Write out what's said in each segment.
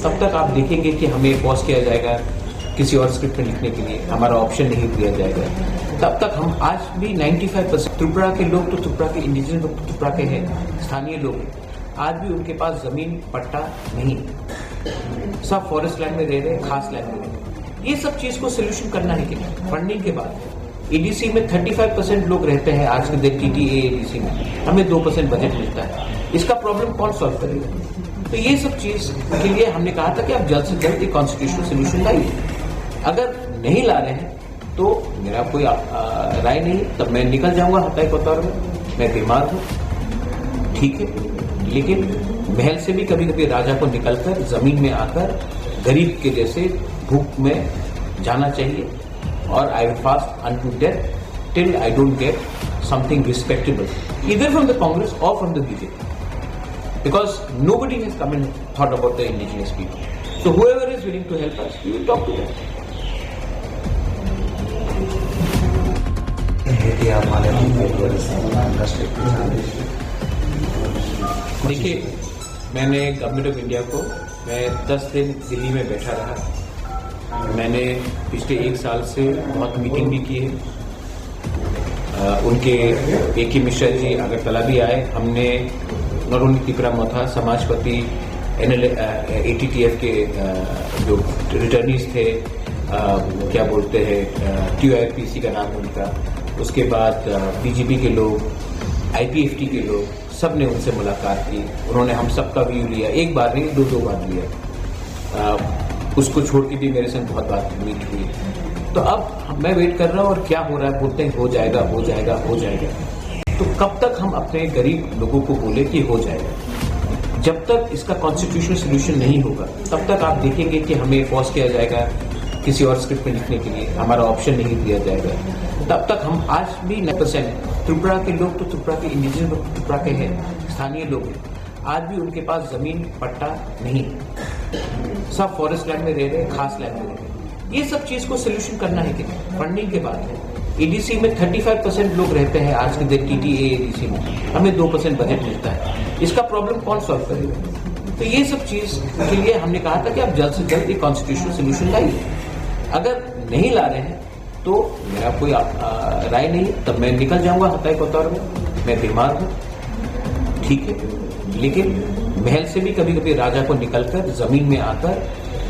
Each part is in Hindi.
तब तक आप देखेंगे कि हमें पॉज किया जाएगा किसी और स्क्रिप्ट में लिखने के लिए, हमारा ऑप्शन नहीं दिया जाएगा। तब तक हम आज भी 95% त्रिपुरा के लोग तो त्रिपुरा के इंडिजिनस लोग तो त्रिपुरा के हैं, स्थानीय लोग हैं, आज भी उनके पास जमीन पट्टा नहीं, सब फॉरेस्ट लैंड में रह रहे हैं, खास लैंड में रह रहे हैं। ये सब चीज को सोल्यूशन करना है कि नहीं, फंडिंग के बाद एडीसी में 35% लोग रहते हैं आज के दिन टीटीए एडीसी में, हमें 2% बजट मिलता है। इसका प्रॉब्लम कौन सॉल्व करेगा? तो ये सब चीज के लिए हमने कहा था कि आप जल्द से जल्द एक कॉन्स्टिट्यूशनल सोल्यूशन लाइए। अगर नहीं ला रहे हैं तो मेरा कोई राय नहीं, तब मैं निकल जाऊंगा हताई कोतवाल में। मैं बीमार हूं, ठीक है, लेकिन महल से भी कभी कभी राजा को निकलकर जमीन में आकर गरीब के जैसे भूख में जाना चाहिए। और I will fast unto death till I don't get something respectable either from the Congress or from the BJP, because nobody has come and thought about the indigenous people. So whoever is willing to help us, we will talk to them. देखिए, मैंने गवर्नमेंट ऑफ इंडिया को मैं 10 दिन दिल्ली में बैठा रहा। मैंने पिछले 1 साल से बहुत मीटिंग भी की है। उनके AK मिश्रा जी अगरतला भी आए। हमने नॉट ओनली त्रिपुरा मोथा समाजपति ATTF के जो रिटर्नीज थे, क्या बोलते हैं, TUIPC का नाम उनका, उसके बाद BJP के लोग, IPFT के लोग, सब ने उनसे मुलाकात की। उन्होंने हम सबका व्यू लिया, एक बार नहीं 2 बार लिया। उसको छोड़ के भी मेरे संग बहुत बात मीट हुई। तो अब मैं वेट कर रहा हूँ और क्या हो रहा है, बोलते हैं हो जाएगा हो जाएगा हो जाएगा। तो कब तक हम अपने गरीब लोगों को बोले कि हो जाएगा? जब तक इसका कॉन्स्टिट्यूशनल सोल्यूशन नहीं होगा तब तक आप देखेंगे कि हमें पॉज किया जाएगा किसी और स्क्रिप्ट में लिखने के लिए, हमारा ऑप्शन नहीं दिया जाएगा। तब तक हम आज भी 9% त्रिपुरा के लोग तो त्रिपुरा के इंडिजिनस लोग तो त्रिपुरा के हैं, स्थानीय लोग हैं, आज भी उनके पास जमीन पट्टा नहीं, सब फॉरेस्ट लैंड में रह रहे हैं, खास लैंड में रह रहे हैं। ये सब चीज को सोल्यूशन करना है कि नहीं, फंडिंग के बाद है। एडीसी में 35% लोग रहते हैं आज के दिन टीटीए एडीसी में, हमें 2% बजट मिलता है। इसका प्रॉब्लम कौन सॉल्व करेगा? तो ये सब चीज के लिए हमने कहा था कि आप जल्द से जल्द एक कॉन्स्टिट्यूशनल सोल्यूशन लाइए। अगर नहीं ला रहे हैं तो मेरा कोई राय नहीं, तब मैं निकल जाऊंगा हताई कोतवाल में। मैं बीमार हूं, ठीक है, लेकिन महल से भी कभी कभी राजा को निकलकर जमीन में आकर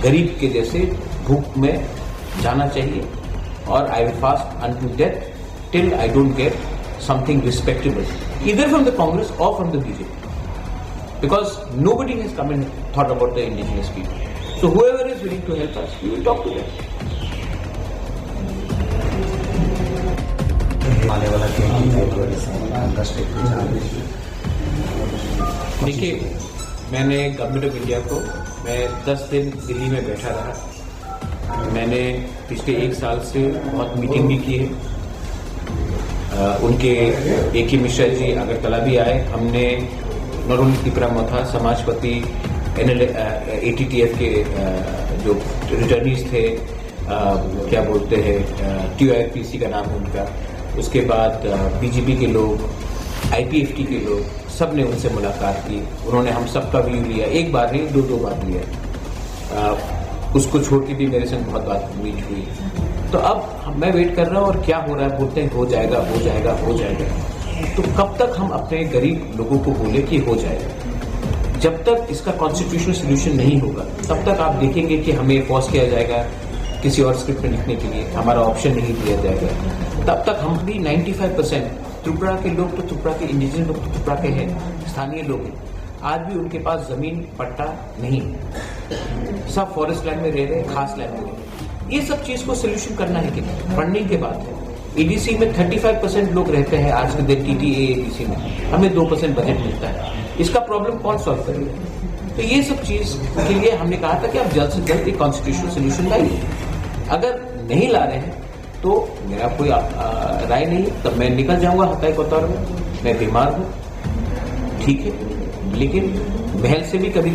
गरीब के जैसे भूख में जाना चाहिए। और I will fast unto death till I don't get something respectable, either from the Congress or from the BJP, because nobody has come and thought about the indigenous people. So whoever is willing to help us, we will talk to them. देखिए, मैंने गवर्नमेंट ऑफ इंडिया को मैं 10 दिन दिल्ली में बैठा रहा। मैंने पिछले 1 साल से बहुत मीटिंग भी की है। उनके AK मिश्रा जी अगरतला भी आए। हमने नॉट ओनली त्रिपुरा मोथा समाजपति ATTF के जो रिटर्नीज थे, क्या बोलते हैं, TUIPC का नाम उनका, उसके बाद BJP के लोग, IPFT के लोग, सब ने उनसे मुलाकात की। उन्होंने हम सबका व्यू लिया, एक बार नहीं 2 बार लिया। उसको छोड़ के भी मेरे संग बहुत बात मीट हुई। तो अब मैं वेट कर रहा हूँ और क्या हो रहा है, बोलते हैं हो जाएगा हो जाएगा हो जाएगा। तो कब तक हम अपने गरीब लोगों को बोले कि हो जाएगा? जब तक इसका कॉन्स्टिट्यूशनल सोल्यूशन नहीं होगा तब तक आप देखेंगे कि हमें पॉज किया जाएगा किसी और स्क्रिप्ट में लिखने के लिए, हमारा ऑप्शन नहीं दिया जाएगा। तब तक हम भी 95% त्रिपुरा के लोग तो त्रिपुरा के इंडिजिनस लोग तो त्रिपुरा के हैं, स्थानीय लोग हैं, आज भी उनके पास जमीन पट्टा नहीं, सब फॉरेस्ट लैंड में रह रहे हैं, खास लैंड में रह रहे हैं। ये सब चीज को सोल्यूशन करना है कि नहीं, फंडिंग के बाद है। एडीसी में 35% लोग रहते हैं आज के दिन टीटीए एडीसी में, हमें 2% बजट मिलता है। इसका प्रॉब्लम कौन सॉल्व करेगा? तो ये सब चीज के लिए हमने कहा था कि आप जल्द से जल्द एक कॉन्स्टिट्यूशनल सोल्यूशन लाइए। अगर नहीं ला रहे हैं तो मेरा कोई राय नहीं, तब मैं निकल जाऊंगा हताई कोतवाल में। मैं बीमार हूं, ठीक है, लेकिन महल से भी कभी